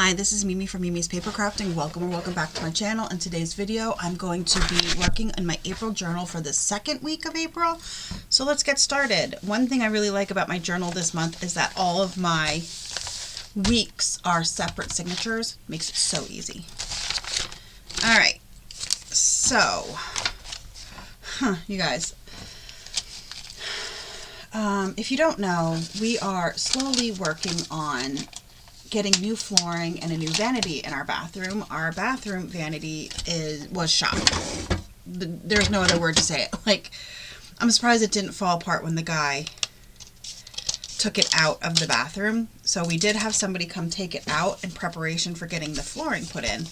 Hi, this is Mimi from Mimi's Paper Crafting. Welcome back to my channel. In today's video, I'm going to be working in my April journal for the second week of April. So let's get started. One thing I really like about my journal this month is that all of my weeks are separate signatures. Makes it so easy. All right, so, you guys, if you don't know, we are slowly working on getting new flooring and a new vanity in our bathroom. Our bathroom vanity was shot. There's no other word to say it. Like, I'm surprised it didn't fall apart when the guy took it out of the bathroom. So we did have somebody come take it out in preparation for getting the flooring put in.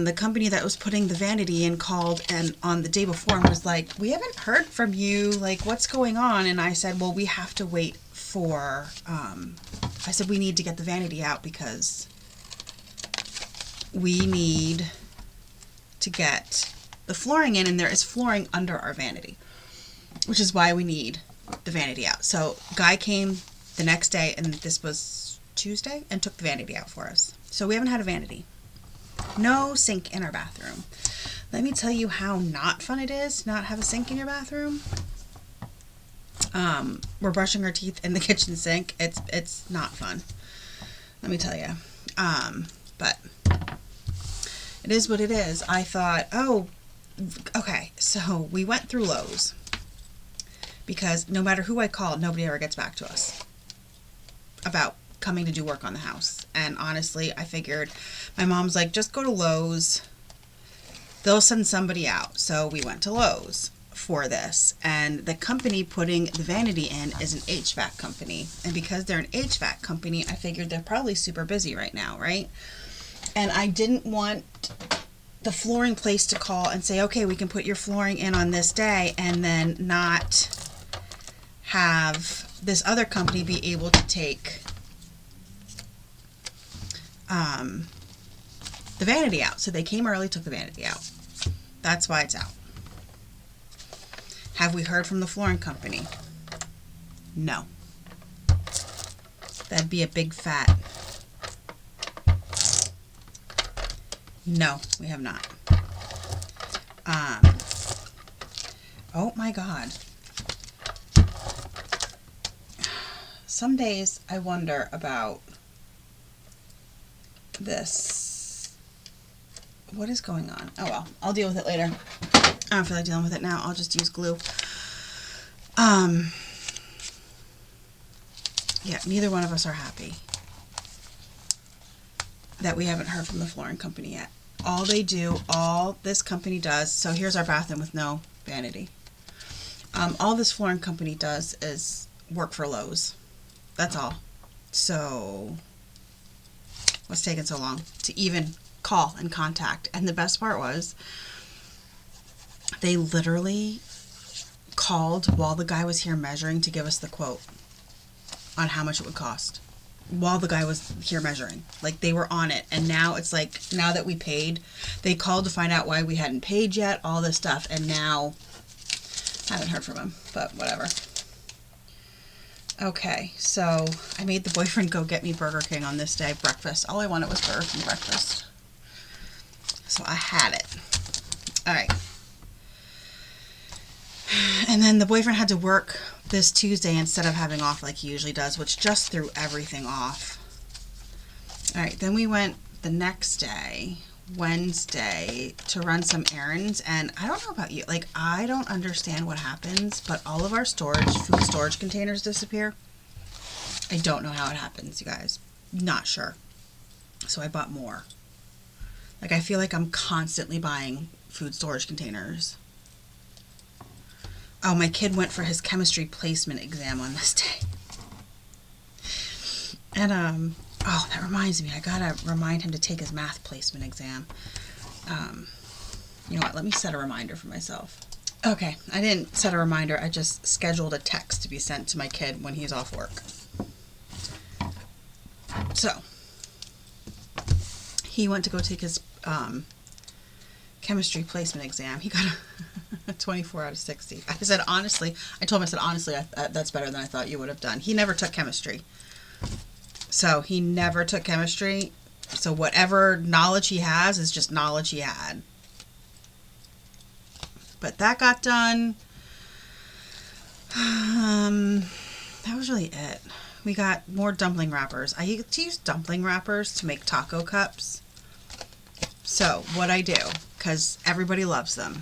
The company that was putting the vanity in called and on the day before and was like, we haven't heard from you, like, what's going on? And I said, well, we have to wait for, I said we need to get the vanity out because we need to get the flooring in, and there is flooring under our vanity, which is why we need the vanity out. So guy came the next day, and this was Tuesday, and took the vanity out for us. So we haven't had a vanity. No sink in our bathroom. Let me tell you how not fun it is to not have a sink in your bathroom. We're brushing our teeth in the kitchen sink. It's not fun. Let me tell you. But it is what it is. I thought, oh, okay. So we went through Lowe's because no matter who I called, nobody ever gets back to us about coming to do work on the house. And honestly, I figured, my mom's like, just go to Lowe's. They'll send somebody out. So we went to Lowe's for this, and the company putting the vanity in is an HVAC company, and because they're an HVAC company, I figured they're probably super busy right now, right? And I didn't want the flooring place to call and say, okay, we can put your flooring in on this day, and then not have this other company be able to take the vanity out. So they came early, took the vanity out. That's why it's out. Have we heard from the flooring company? No. That'd be a big fat no, we have not. Oh my God. Some days I wonder about this. What is going on? Oh well, I'll deal with it later. I don't feel like dealing with it now. I'll just use glue. Yeah, neither one of us are happy that we haven't heard from the flooring company yet. All this company does, so here's our bathroom with no vanity. All this flooring company does is work for Lowe's. That's all. So what's taking so long to even call and contact? And the best part was, they literally called while the guy was here measuring to give us the quote on how much it would cost while the guy was here measuring. Like, they were on it. And now it's like, now that we paid, they called to find out why we hadn't paid yet, all this stuff. And now I haven't heard from him, but whatever. Okay, so I made the boyfriend go get me Burger King on this day, breakfast. All I wanted was Burger King breakfast. So I had it. All right. And then the boyfriend had to work this Tuesday instead of having off like he usually does, which just threw everything off. All right, then we went the next day, Wednesday, to run some errands. And I don't know about you, like, I don't understand what happens, but all of our food storage containers disappear. I don't know how it happens, you guys. Not sure. So I bought more. Like, I feel like I'm constantly buying food storage containers. Oh, my kid went for his chemistry placement exam on this day. And, oh, that reminds me. I gotta remind him to take his math placement exam. You know what? Let me set a reminder for myself. Okay, I didn't set a reminder. I just scheduled a text to be sent to my kid when he's off work. So, he went to go take his chemistry placement exam. He got a 24 out of 60. I said, honestly, I told him, I said, honestly, that's better than I thought you would have done. He never took chemistry. So he never took chemistry. So whatever knowledge he has is just knowledge he had. But that got done. That was really it. We got more dumpling wrappers. I used to use dumpling wrappers to make taco cups. So what I do, because everybody loves them,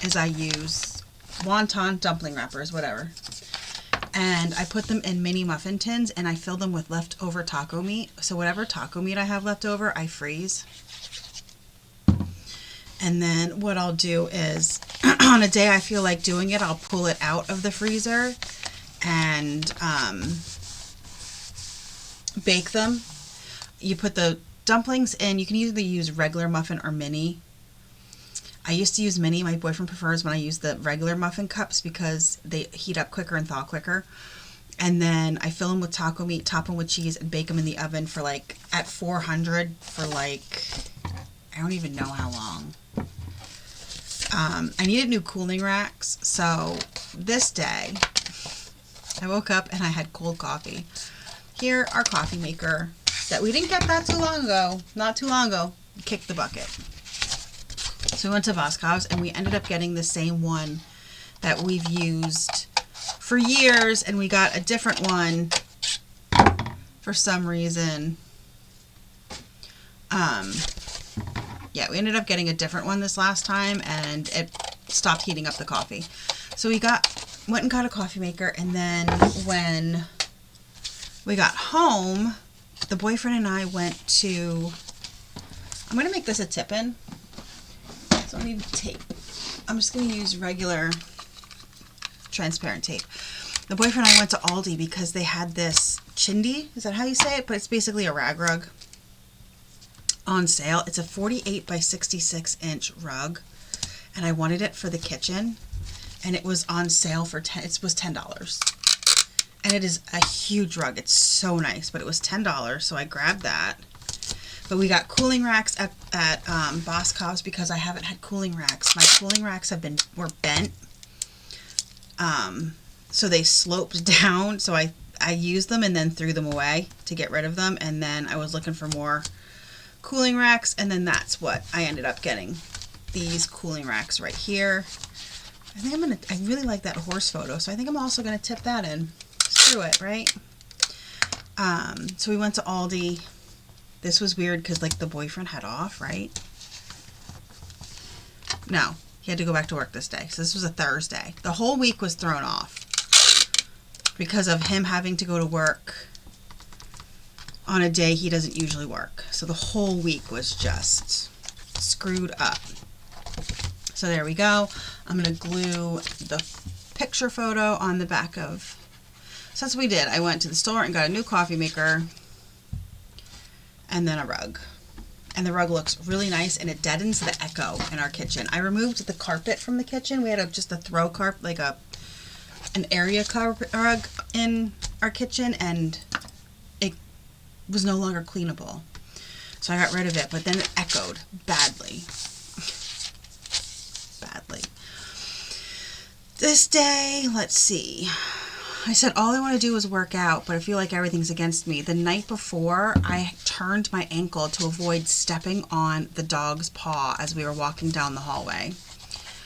is I use wonton dumpling wrappers, whatever. And I put them in mini muffin tins and I fill them with leftover taco meat. So whatever taco meat I have left over, I freeze. And then what I'll do is, on a day I feel like doing it, I'll pull it out of the freezer and bake them. You put the dumplings in. You can either use regular muffin or mini. I used to use mini. My boyfriend prefers when I use the regular muffin cups because they heat up quicker and thaw quicker. And then I fill them with taco meat, top them with cheese, and bake them in the oven for like at 400 for like, I don't even know how long. I needed new cooling racks, so this day I woke up and I had cold coffee. Here, our coffee maker that we didn't get that too long ago, not too long ago, kicked the bucket. So we went to Boscov's and we ended up getting the same one that we've used for years, and we got a different one for some reason. Yeah, we ended up getting a different one this last time, and it stopped heating up the coffee. So we went and got a coffee maker, and then when we got home, the boyfriend and I went to, I'm going to make this a tip-in. So I need tape. I'm just going to use regular transparent tape. The boyfriend and I went to Aldi because they had this chindi, is that how you say it? But it's basically a rag rug on sale. It's a 48 by 66 inch rug, and I wanted it for the kitchen, and it was on sale for it was $10. And it is a huge rug. It's so nice, but it was $10, so I grabbed that. But we got cooling racks at Boscov's because I haven't had cooling racks. My cooling racks were bent. So they sloped down, so I used them and then threw them away to get rid of them, and then I was looking for more cooling racks, and then that's what I ended up getting. These cooling racks right here. I think I really like that horse photo, so I think I'm also gonna tip that in. Screw it, right? So we went to Aldi. This was weird because like the boyfriend had off, right? No, he had to go back to work this day. So this was a Thursday. The whole week was thrown off because of him having to go to work on a day he doesn't usually work. So the whole week was just screwed up. So there we go. I'm going to glue the picture photo on the back of... So that's what we did. I went to the store and got a new coffee maker and then a rug. And the rug looks really nice, and it deadens the echo in our kitchen. I removed the carpet from the kitchen. We had just a throw carpet, like an area carpet rug in our kitchen, and it was no longer cleanable. So I got rid of it, but then it echoed badly. Badly. This day, let's see. I said all I want to do is work out, but I feel like everything's against me. The night before, I turned my ankle to avoid stepping on the dog's paw as we were walking down the hallway.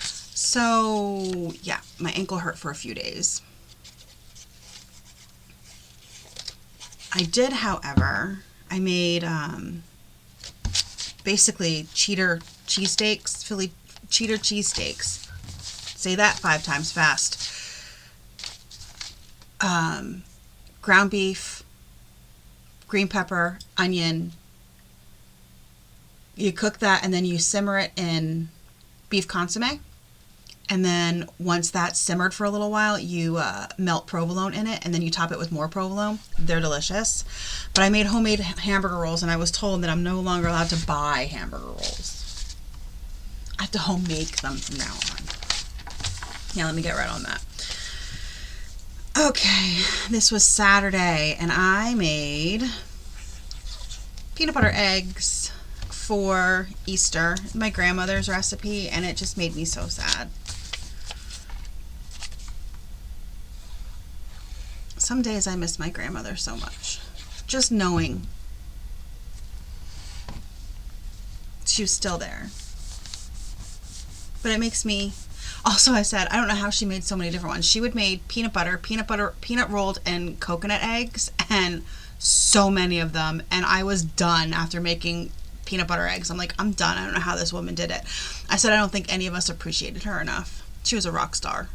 So, yeah, my ankle hurt for a few days. I did, however, I made basically cheddar cheesesteaks, Philly cheddar cheesesteaks. Say that 5 times fast. Ground beef, green pepper, onion. You cook that and then you simmer it in beef consomme. And then once that's simmered for a little while, you melt provolone in it, and then you top it with more provolone. They're delicious. But I made homemade hamburger rolls, and I was told that I'm no longer allowed to buy hamburger rolls. I have to home make them from now on. Yeah, let me get right on that. Okay, this was Saturday, and I made peanut butter eggs for Easter, my grandmother's recipe, and it just made me so sad. Some days I miss my grandmother so much. just knowing she was still there. But it makes me, also I said, I don't know how she made so many different ones. She would make peanut rolled and coconut eggs, and so many of them. And I was done after making peanut butter eggs. I'm like, I'm done. I don't know how this woman did it. I said, I don't think any of us appreciated her enough. She was a rock star.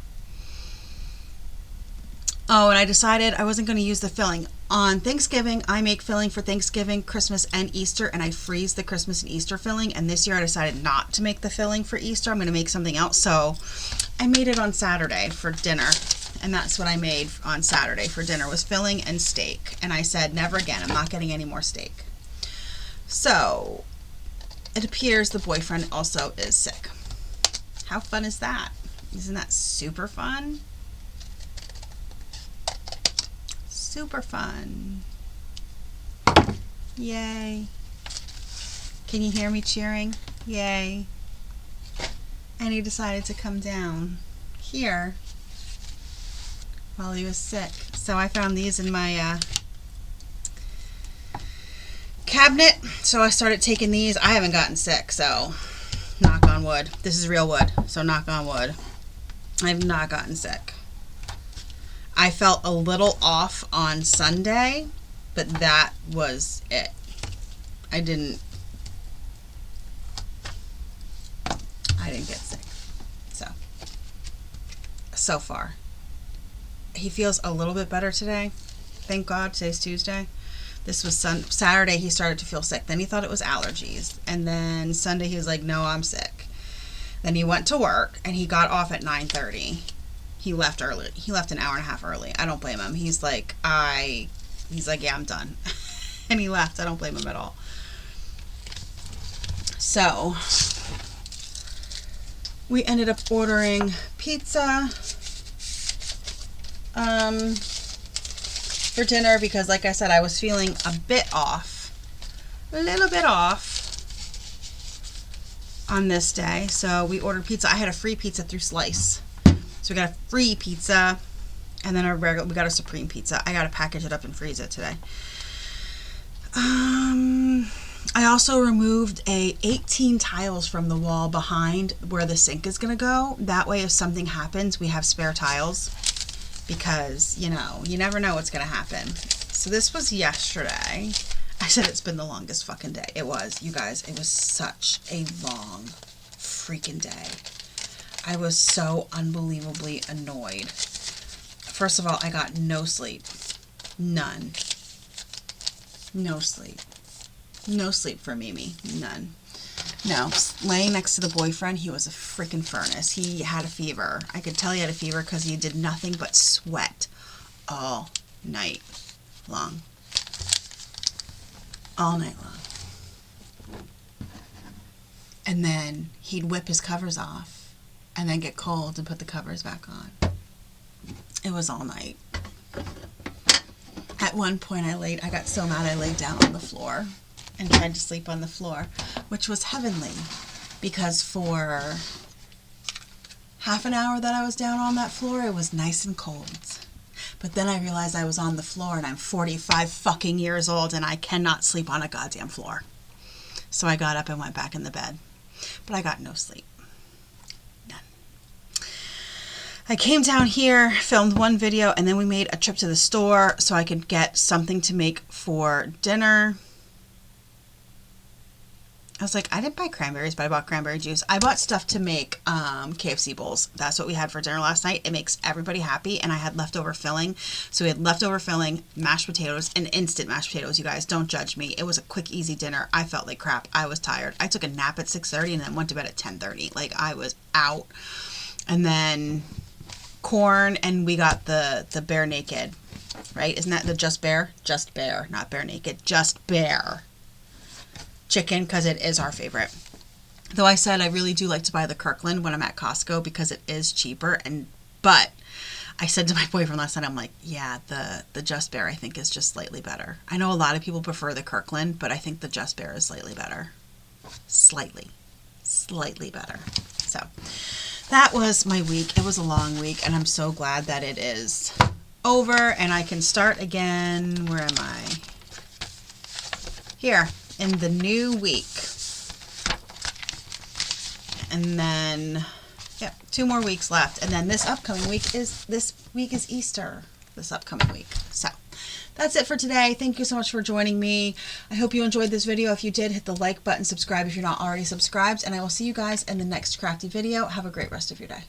Oh, and I decided I wasn't going to use the filling. On Thanksgiving, I make filling for Thanksgiving, Christmas, and Easter, and I freeze the Christmas and Easter filling. And this year I decided not to make the filling for Easter. I'm going to make something else. So I made it on Saturday for dinner. And that's what I made on Saturday for dinner, was filling and steak. And I said, never again. I'm not getting any more steak. So it appears the boyfriend also is sick. How fun is that? Isn't that super fun? Super fun. Yay. Can you hear me cheering? Yay. And he decided to come down here while he was sick. So I found these in my cabinet. So I started taking these. I haven't gotten sick, so knock on wood. This is real wood, so knock on wood. I've not gotten sick. I felt a little off on Sunday, but that was it. I didn't get sick. So far. He feels a little bit better today. Thank God. Today's Tuesday. This was Saturday he started to feel sick. Then he thought it was allergies. And then Sunday he was like, no, I'm sick. Then he went to work and he got off at 9:30. He left early. He left an hour and a half early. I don't blame him. He's like, yeah, I'm done. And he left. I don't blame him at all. So we ended up ordering pizza for dinner because, like I said, I was feeling a little bit off on this day. So we ordered pizza. I had a free pizza through Slice. So we got a free pizza, and then we got a supreme pizza. I got to package it up and freeze it today. I also removed 18 tiles from the wall behind where the sink is going to go. That way, if something happens, we have spare tiles, because, you know, you never know what's going to happen. So this was yesterday. I said it's been the longest fucking day. It was, you guys. It was such a long freaking day. I was so unbelievably annoyed. First of all, I got no sleep. None. No sleep. No sleep for Mimi. None. No. Laying next to the boyfriend, he was a freaking furnace. He had a fever. I could tell he had a fever because he did nothing but sweat all night long. All night long. And then he'd whip his covers off and then get cold and put the covers back on. It was all night. At one point I got so mad I laid down on the floor and tried to sleep on the floor, which was heavenly, because for half an hour that I was down on that floor, it was nice and cold. But then I realized I was on the floor and I'm 45 fucking years old and I cannot sleep on a goddamn floor. So I got up and went back in the bed. But I got no sleep. I came down here, filmed one video, and then we made a trip to the store so I could get something to make for dinner. I was like, I didn't buy cranberries, but I bought cranberry juice. I bought stuff to make KFC bowls. That's what we had for dinner last night. It makes everybody happy, and I had leftover filling. So we had leftover filling, mashed potatoes, and instant mashed potatoes, you guys. Don't judge me. It was a quick, easy dinner. I felt like crap. I was tired. I took a nap at 6:30 and then went to bed at 10:30. Like, I was out. And then corn, and we got the Bare Naked, right? Isn't that the Just Bare, not Bare Naked, Just Bare chicken, because it is our favorite. Though I said I really do like to buy the Kirkland when I'm at Costco because it is cheaper, but I said to my boyfriend last night, I'm like, yeah, the Just Bare I think is just slightly better. I know a lot of people prefer the Kirkland, but I think the Just Bare is slightly better. Slightly better. So that was my week. It was a long week, and I'm so glad that it is over and I can start again. Where am I? here in the new week. And then, yep, 2 more weeks left. And then this week is Easter, this upcoming week. So that's it for today. Thank you so much for joining me. I hope you enjoyed this video. If you did, hit the like button, subscribe if you're not already subscribed, and I will see you guys in the next crafty video. Have a great rest of your day.